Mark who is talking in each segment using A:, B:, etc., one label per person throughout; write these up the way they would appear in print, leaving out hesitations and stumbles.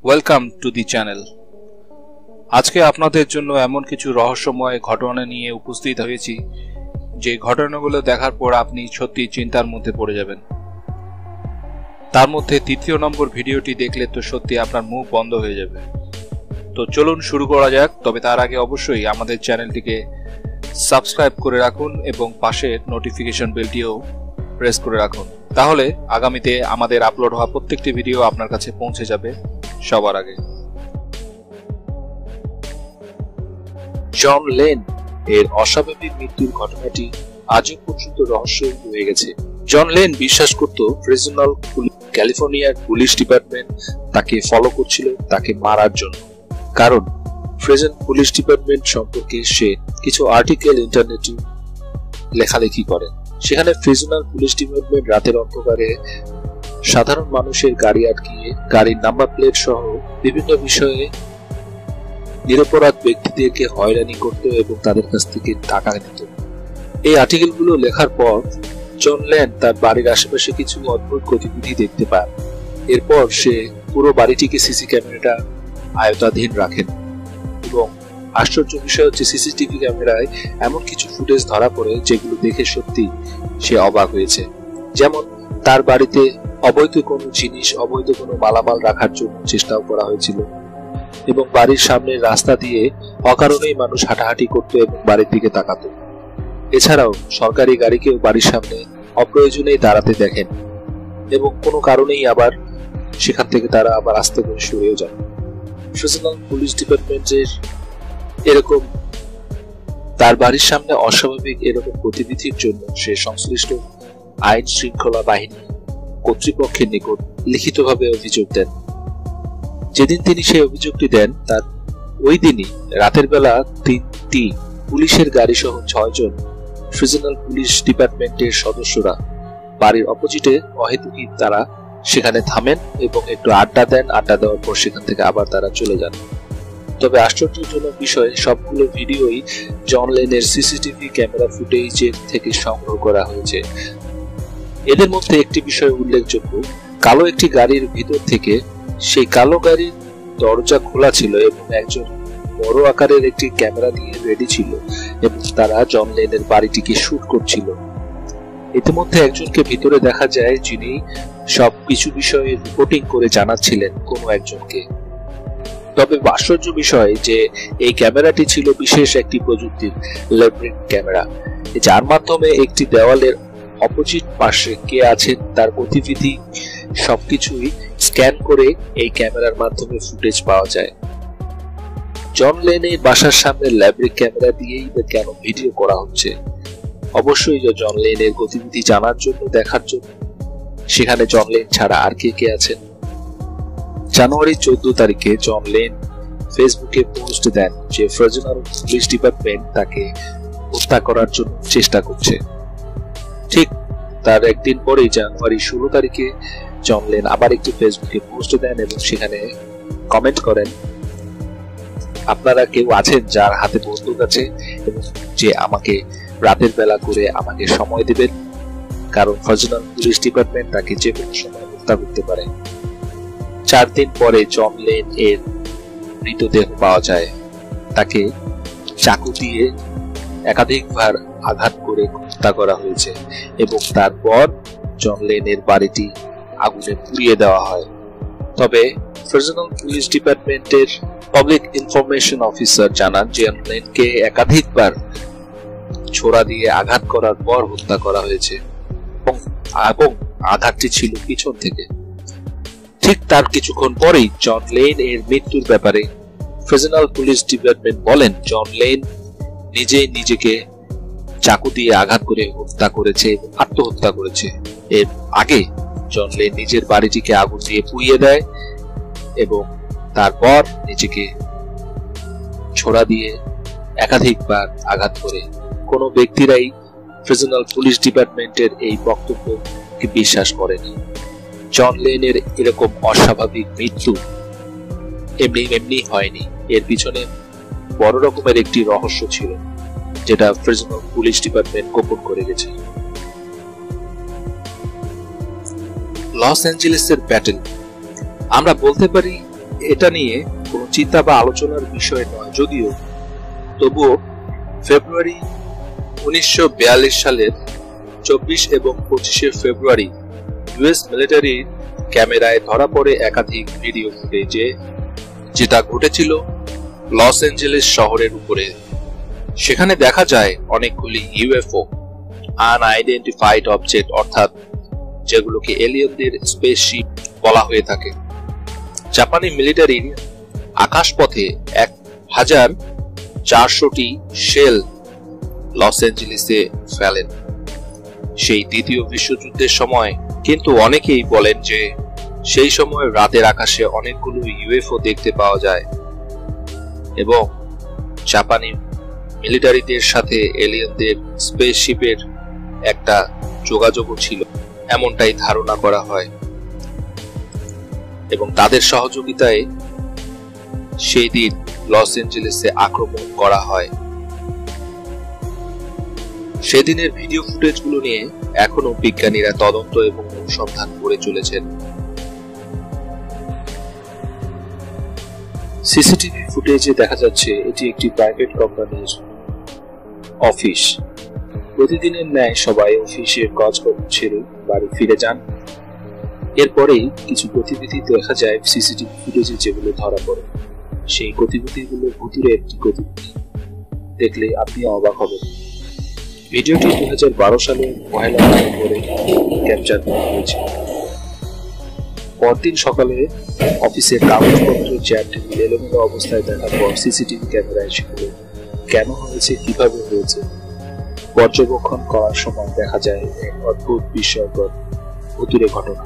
A: Welcome to the channel. আজকে আপনাদের জন্য এমন কিছু রহস্যময় ঘটনা নিয়ে উপস্থিত হয়েছি যে ঘটনাগুলো দেখার পর আপনি সত্যি চিন্তার মধ্যে পড়ে যাবেন। তার মধ্যে তৃতীয় নম্বর ভিডিওটি দেখলে তো সত্যি আপনার মুখ বন্ধ হয়ে যাবে। তো চলুন শুরু করা যাক। তবে তার আগে অবশ্যই আমাদের চ্যানেলটিকে সাবস্ক্রাইব করে রাখুন এবং পাশের নোটিফিকেশন বেলটিও প্রেস করে রাখুন। তাহলে আগামীতে আমাদের আপলোড হওয়া প্রত্যেকটি ভিডিও আপনার কাছে পৌঁছে যাবে সবার আগে। জন লেন এর অস্বাভাবিক মৃত্যুর ঘটনাটি আজও পর্যন্ত রহস্যই রয়ে গেছে। জন লেন বিশ্বাস করত ফ্রেজনাল ক্যালিফোর্নিয়ার পুলিশ ডিপার্টমেন্ট তাকে ফলো করছিল তাকে মারার জন্য। কারণ ফ্রেজেন পুলিশ ডিপার্টমেন্ট সম্পর্কে সে কিছু আর্টিকেল ইন্টারনেটে লেখালেখি করে। সেখানে ফ্রেজনাল পুলিশ ডিপার্টমেন্ট রাতের অন্ধকারে সাধারণ মানুষের গাড়ি আটকিয়ে গাড়ির নাম্বার প্লেট সহ বিভিন্ন বিষয়ে নিরপরাধ ব্যক্তিদেরকে হয়রানি করত এবং তাদের কাছ থেকে টাকা নিত। এই আর্টিকেলগুলো লেখার পর জন লেন তার বাড়ির আশেপাশে কিছু অদ্ভুত গতিবিধি দেখতে পায়। এরপর সে পুরো বাড়িটিকে সিসি ক্যামেরাটা আয়ত্তাধীন রাখেন এবং আশ্চর্য বিষয় হচ্ছে সিসিটিভি ক্যামেরায় এমন কিছু ফুটেজ ধরা পড়ে যেগুলো দেখে সত্যি সে অবাক হয়েছে। যেমন তার বাড়িতে অবৈধ কোনো জিনিস, অবৈধ কোনো মালামাল রাখার জন্য চেষ্টাও করা হয়েছিল এবং বাড়ির সামনে রাস্তা দিয়ে অকারণেই মানুষ হাঁটাহাঁটি করত এবং বাড়ির দিকে তাকাতো। এছাড়াও সরকারি গাড়িকেও বাড়ির সামনে অপ্রয়োজনেই দাঁড়াতে দেখেন এবং কোনো কারণেই আবার সেখান থেকে তারা আবার আস্তে করে সরেও যান। ফ্রেজনাল পুলিশ ডিপার্টমেন্টের এরকম তার বাড়ির সামনে অস্বাভাবিক এরকম গতিবিধির জন্য সে সংশ্লিষ্ট আইন শৃঙ্খলা বাহিনী কর্তৃপক্ষের নিকট লিখিতভাবে অভিযোগ দেন। যেদিন তিনি সেই অভিযোগটি দেন তার ওই দিনই রাতের বেলা 3টি পুলিশের গাড়ি সহ 6 জন ফ্রেজনাল পুলিশ ডিপার্টমেন্টের সদস্যরা বাড়ির অপোজিটে অহেতুকি তারা সেখানে থামেন এবং একটু আড্ডা দেন। আড্ডা দেওয়ার পর সেখান থেকে আবার তারা চলে যান। তবে আশ্চর্যজনক বিষয়, সবগুলো ভিডিওই জন লেনের সিসিটিভি ক্যামেরা ফুটেজের থেকে সংগ্রহ করা হয়েছে। এদের মধ্যে একটি বিষয় উল্লেখযোগ্য, কালো একটি গাড়ির ভিতর থেকে সেই কালো গাড়ির দরজা খোলা ছিল এবং একজন বড় আকারের একটি ক্যামেরা নিয়ে রেডি ছিল এবং তারা জন লেনের বাড়িটিকে শুট করছিল। ইতিমধ্যে একজনকে ভিতরে দেখা যায় যিনি সব কিছু বিষয়ে রিপোর্টিং করে জানাচ্ছিলেন কোনো একজনকে। তবে আশ্চর্য বিষয় যে এই ক্যামেরাটি ছিল বিশেষ একটি প্রযুক্তির ল্যাব্রিক ক্যামেরা, যার মাধ্যমে একটি দেওয়ালের অপোজিট পাশে কে আছেন তার গতিবিধি সবকিছুই স্ক্যান করে এই ক্যামেরার মাধ্যমে ফুটেজ পাওয়া যায়। জন লেনের বাসার সামনে ল্যাব্রিক ক্যামেরা দিয়েই কেন ভিডিও করা হচ্ছে? অবশ্যই জন লেনের গতিবিধি জানার জন্য, দেখার জন্য। সেখানে জন লেন ছাড়া আর কে কে আছেন? জানুয়ারি 14 তারিখে জন লেন ফেসবুকে পোস্ট দেন যে ফ্রেজনাল পুলিশ ডিপার্টমেন্ট তাকে হত্যা করার জন্য চেষ্টা করছে। ঠিক তার একদিন পরেই জানুয়ারি 16 তারিখে জন লেন আবার একটি ফেসবুকে পোস্ট দেন এবং সেখানে কমেন্ট করেন, আপনারা কেউ আছেন যার হাতে বন্দুক আছে এবং যে আমাকে রাতের বেলা করে আমাকে সময় দেবেন, কারণ ফ্রেজনাল পুলিশ ডিপার্টমেন্ট তাকে যে কোনো সময় হত্যা করতে পারে। 4 দিন পরে জন লেন এর মৃতদেহ পাওয়া যায়। তাকে চাকু দিয়ে একাধিকবার আঘাত করে হত্যা করা হয়েছে এবং তারপর জন লেনের বাড়িটি আগুনে পুড়িয়ে দেওয়া হয়। তবে ফ্রেজনাল পুলিশ ডিপার্টমেন্টের পাবলিক ইনফরমেশন অফিসার জানান জন লেনকে একাধিকবার ছোরা দিয়ে আঘাত করার পর হত্যা করা হয়েছে এবং আঘাতটি ছিল পিছন থেকে। ঠিক তার কিছুক্ষণ পরেই জন লেন এর মৃত্যুর ব্যাপারে ফ্রেজনাল পুলিশ ডিপার্টমেন্ট বলেন জন লেন নিজেই নিজেকে চাকু দিয়ে আঘাত করে হত্যা করেছে এবং আত্মহত্যা করেছে। এর আগে জন লেন নিজের বাড়িটিকে আগুন দিয়ে পুড়িয়ে দেয় এবং তারপর নিজেকে ছোড়া দিয়ে একাধিকবার আঘাত করে। কোনো ব্যক্তিরাই ফ্রেজনাল পুলিশ ডিপার্টমেন্টের এই বক্তব্যকে বিশ্বাস করেনি। জন লেনের এরকম অস্বাভাবিক মৃত্যু এমনি হয়নি, এর পিছনে বড় রকমের একটি রহস্য ছিল যেটা ফ্রেজনাল পুলিশ ডিপার্টমেন্ট গোপন করে গেছে। লস অ্যাঞ্জেলেসের ব্যাটেল, আমরা বলতে পারি এটা নিয়ে কোনো চিন্তা বা আলোচনার বিষয় নয়, যদিও তবুও ফেব্রুয়ারি 1942 সালের 24 এবং 25 ফেব্রুয়ারি ইউএস মিলিটারির ক্যামেরায় ধরা পড়ে একাধিক ভিডিও ফুটেজে যেটা ঘটেছিল লস অ্যাঞ্জেলেস শহরের উপরে। সেখানে দেখা যায় অনেকগুলি ইউএফও, আনআইডেন্টিফাইড অবজেক্ট, অর্থাৎ যেগুলোকে এলিয়েনদের স্পেসশিপ বলা হয়ে থাকে। জাপানি মিলিটারির আকাশপথে 1400টি শেল লস অ্যাঞ্জেলেসে ফেলেন সেই দ্বিতীয় বিশ্বযুদ্ধের সময়। কিন্তু অনেকেই বলেন যে সেই সময় রাতের আকাশে অনেকগুলো ইউএফও দেখতে পাওয়া যায় এবং জাপানি মিলিটারিদের সাথে এলিয়েনদের স্পেসশিপের একটা যোগাযোগও ছিল, এমনটাই ধারণা করা হয়। এবং তাদের সহযোগিতায় সেই দিন লস অ্যাঞ্জেলেসে আক্রমণ করা হয়। সেদিনের ভিডিও ফুটেজগুলো নিয়ে এখনো বিজ্ঞানীরা তদন্ত এবং অনুসন্ধান করে চলেছেন। সিসিটিভি ফুটেজে দেখা যাচ্ছে এটি একটি প্রাইভেট কোম্পানির অফিস। প্রতিদিনের ন্যায় সবাই অফিসের কাজকর্ম ছেড়ে বাড়ি ফিরে যান। এরপরেই কিছু গতিবিধি দেখা যায় সিসিটিভি ফুটেজে, যেগুলো ধরা পড়ে। সেই গতিবিধিগুলো ভুতুরে একটি গতিবিধি, দেখলে আপনি অবাক হবেন। ভিডিওটি 2012 সালের 1 নভেম্বরে ক্যাপচার করা হয়েছে। পরদিন সকালে অফিসের কাগজপত্র, চেয়ার টেবিল এলোমেলো অবস্থায় দেখার পর সিসিটিভি ক্যামেরায় সেগুলো কেন হয়েছে, কিভাবে হয়েছে পর্যবেক্ষণ করার সময় দেখা যায় এক অদ্ভুত বিস্ময়কর ভুতুরে ঘটনা।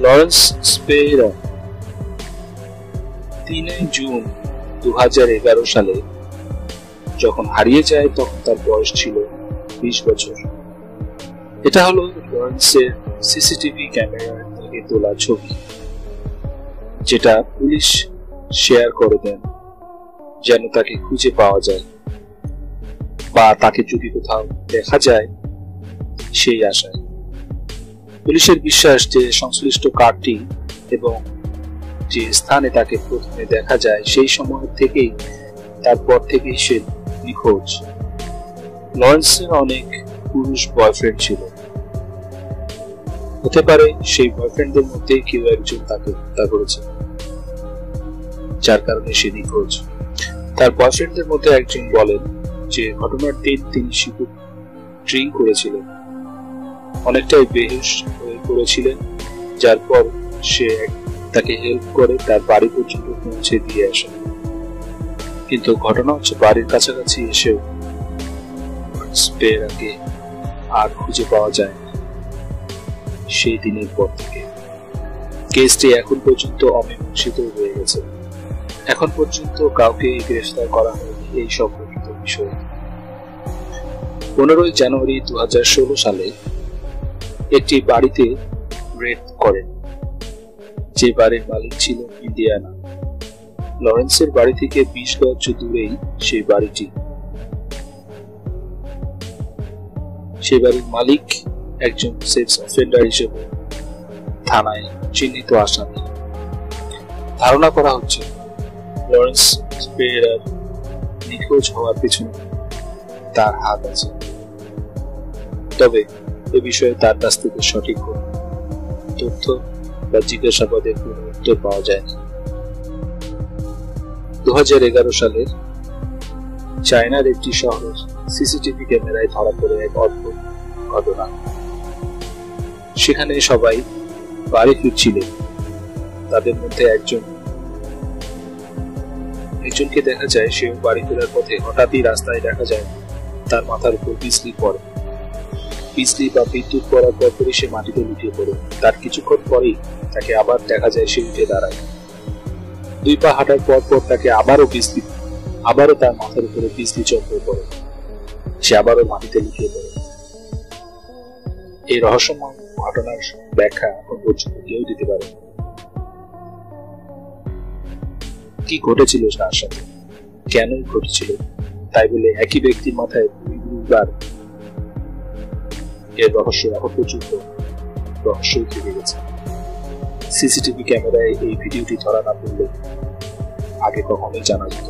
A: লরেন্স স্পেরা 3 জুন 2011 সালে যখন হারিয়ে যায় তখন তার বয়স ছিল 20 বছর। এটা হলো লরেন্সের সিসিটিভি ক্যামেরার থেকে তোলা ছবি, যেটা পুলিশ শেয়ার করে দেন যেন তাকে খুঁজে পাওয়া যায় বা তাকে যদি কোথাও দেখা যায় সেই আশায়। পুলিশের বিশ্বাস যে সংশ্লিষ্ট কারটি এবং যে স্থানে তাকে প্রথমে দেখা যায় সেই সময় থেকেই, তারপর থেকেই সে নিখোঁজ। লরেন্সের অনেক পুরুষ বয়ফ্রেন্ড ছিল, হতে পারে সেই বয়ফ্রেন্ডদের মধ্যে কেউ একজন তাকে হত্যা করেছে, যার কারণে সে নিখোঁজ। তার বয়ফ্রেন্ডদের মধ্যে একজন বলেন যে ঘটনার দিন তিনি শুধু ড্রিঙ্ক করেছিলেন, অনেকটাই বেহুশ হয়ে পড়েছিলেন, যার পর সে তাকে হেল্প করে তার বাড়ি পর্যন্ত পৌঁছে দিয়ে আসে। কিন্তু ঘটনা হচ্ছে বাড়ির কাছাকাছি এসেও স্পেরাকে আর খুঁজে পাওয়া যায় না। সেই দিনের পর থেকে কেসটি এখন পর্যন্ত অমীমাংসিত হয়ে গেছে। এখন পর্যন্ত কাউকে গ্রেফতার করা হয়নি এই সম্পর্কিত বিষয়ে। 15 জানুয়ারি 2016 সালে একটি বাড়িতে রেড করেন, যে বাড়ির মালিক ছিল ইন্ডিয়ানা। লরেন্সের বাড়ি থেকে 20 গজ দূরেই সেই বাড়িটি। সেই বাড়ির মালিক একজন সেক্স অফেন্ডার হিসেবে থানায় চিহ্নিত আসামি। ধারণা করা হচ্ছে লরেন্স স্পেরার নিখোঁজ হওয়ার পিছনে তার হাত আছে, তবে এ বিষয়ে তার কাছ থেকে সঠিক কোনো তথ্য বা জিজ্ঞাসাবাদের কোনো উত্তর পাওয়া যায়নি। 2011 সালের চায়নার একটি শহরের সিসিটিভি ক্যামেরায় ধরা পড়ে এক অদ্ভুত ঘটনা। সেখানে সবাই বাড়ি ফিরছিলেন, তাদের মধ্যে একজনকে দেখা যায় সেও বাড়ি ফেরার পথে হঠাৎই রাস্তায় দেখা যায় তার মাথার উপর বিজলি পড়ে। বিজলি বা বিদ্যুৎ পড়ার পরপরই সে মাটিতে লুটিয়ে পড়ে। তার কিছুক্ষণ পরেই তাকে আবার দেখা যায় সে উঠে দাঁড়ায়। 2 পা হাঁটার পর তাকে আবারও তার মাথার উপরে বিজলি চমকে পড়ে, সে আবারও মাটিতে লুটিয়ে পড়ে। এই রহস্যময় ঘটনার ব্যাখ্যা এখন পর্যন্ত কেউ দিতে পারে। কি ঘটেছিল তার সাথে, কেনই ঘটেছিল, তাই বলে একই ব্যক্তির মাথায় 2বার, এর রহস্য এখন পর্যন্ত রহস্যই থেকে গেছে। সিসিটিভি ক্যামেরায় এই ভিডিওটি ধরা না পড়লে আগে কখনোই জানা যেত।